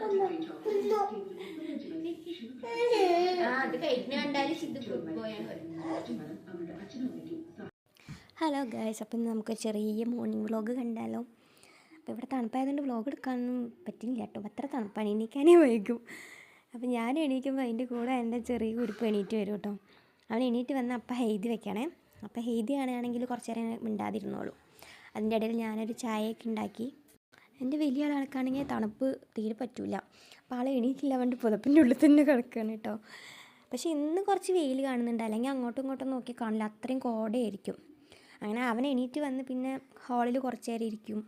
Hello guys, അപ്പം നമുക്ക് ചെറിയ മോർണിംഗ് വ്ളോഗ് കണ്ടാലോ. അപ്പോൾ ഇവിടെ തണുപ്പായതുകൊണ്ട് വ്ളോഗ് എടുക്കാനൊന്നും പറ്റില്ല കേട്ടോ, അത്ര തണുപ്പാണ്, എണീക്കാനേ വൈകും. അപ്പോൾ ഞാൻ എണീക്കുമ്പോൾ അതിൻ്റെ കൂടെ എൻ്റെ ചെറിയ കുരിപ്പ് എണീറ്റ് വരും കേട്ടോ. അവൻ എണീറ്റ് വന്ന് അപ്പം ഹെയ്തി വെക്കണേ. അപ്പോൾ ഹെയ്തി ആണെങ്കിൽ കുറച്ച് നേരം മിണ്ടാതിരുന്നോളൂ. അതിൻ്റെ ഇടയിൽ ഞാനൊരു ചായയൊക്കെ ഉണ്ടാക്കി. എൻ്റെ വലിയ ആൾക്കാണെങ്കിൽ തണുപ്പ് തീരെ പറ്റില്ല. അപ്പോൾ ആളെ എണീറ്റില്ല, അവൻ്റെ പുതപ്പിൻ്റെ ഉള്ളിൽ തന്നെ കിടക്കുകയാണ് കേട്ടോ. പക്ഷേ ഇന്ന് കുറച്ച് വെയിൽ കാണുന്നുണ്ട്, അല്ലെങ്കിൽ അങ്ങോട്ടും ഇങ്ങോട്ടും നോക്കി കാണില്ല, അത്രയും കോടയായിരിക്കും. അങ്ങനെ അവൻ എണീറ്റ് വന്ന് പിന്നെ ഹാളിൽ കുറച്ച് നേരം ഇരിക്കും,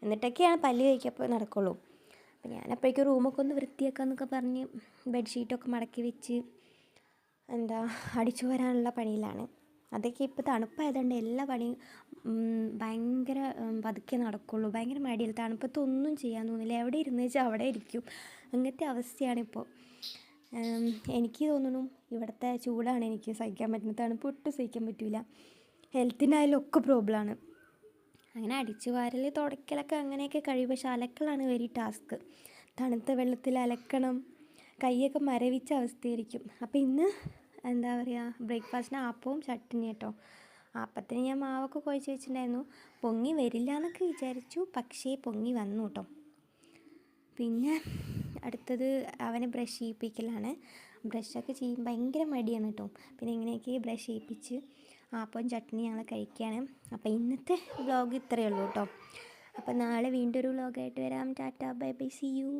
എന്നിട്ടൊക്കെയാണ് പല്ല് കഴിക്കപ്പോൾ നടക്കുള്ളൂ. അപ്പോൾ ഞാനപ്പോഴേക്കും റൂമൊക്കെ ഒന്ന് വൃത്തിയാക്കാമെന്നൊക്കെ പറഞ്ഞ് ബെഡ്ഷീറ്റൊക്കെ മടക്കി വെച്ച് അടിച്ചു വരാനുള്ള പണിയിലാണ്. അതൊക്കെ ഇപ്പോൾ തണുപ്പായതുകൊണ്ട് എല്ലാ പണിയും ഭയങ്കര പതുക്കെ നടക്കുള്ളൂ. ഭയങ്കര മടിയില്ല, തണുപ്പത്തൊന്നും ചെയ്യാൻ തോന്നില്ല, എവിടെ ഇരുന്ന് വെച്ചാൽ അവിടെ ഇരിക്കും. അങ്ങനത്തെ അവസ്ഥയാണിപ്പോൾ. എനിക്ക് തോന്നുന്നു ഇവിടുത്തെ ചൂടാണ് എനിക്ക് സഹിക്കാൻ പറ്റുന്നത്, തണുപ്പ് ഒട്ടും സഹിക്കാൻ പറ്റില്ല. ഹെൽത്തിനായാലും ഒക്കെ പ്രോബ്ലമാണ്. അങ്ങനെ അടിച്ചു വാരൽ തുടയ്ക്കലൊക്കെ അങ്ങനെയൊക്കെ കഴിയും. പക്ഷേ അലക്കലാണ് വെരി ടാസ്ക്. തണുത്ത വെള്ളത്തിൽ അലക്കണം, കൈയൊക്കെ മരവിച്ച അവസ്ഥയായിരിക്കും. അപ്പോൾ ഇന്ന് ബ്രേക്ക്ഫാസ്റ്റിന് ആപ്പവും ചട്നി കേട്ടോ. ആപ്പത്തിന് ഞാൻ മാവൊക്കെ കുഴച്ച് വെച്ചിട്ടുണ്ടായിരുന്നു. പൊങ്ങി വരില്ല എന്നൊക്കെ വിചാരിച്ചു, പക്ഷേ പൊങ്ങി വന്നു കേട്ടോ. പിന്നെ അടുത്തത് അവനെ ബ്രഷ് ചെയ്യിപ്പിക്കലാണ്. ബ്രഷൊക്കെ ചെയ്യും ഭയങ്കര മടിയാണ് കേട്ടോ. പിന്നെ ഇങ്ങനെയൊക്കെ ബ്രഷ് ചെയ്യിപ്പിച്ച് ആപ്പവും ചട്നി ഞങ്ങൾ കഴിക്കുകയാണ്. അപ്പോൾ ഇന്നത്തെ വ്ളോഗ് ഇത്രയേ ഉള്ളൂ കേട്ടോ. അപ്പോൾ നാളെ വീണ്ടും ഒരു വ്ളോഗായിട്ട് വരാം. Tata, bye bye, see U.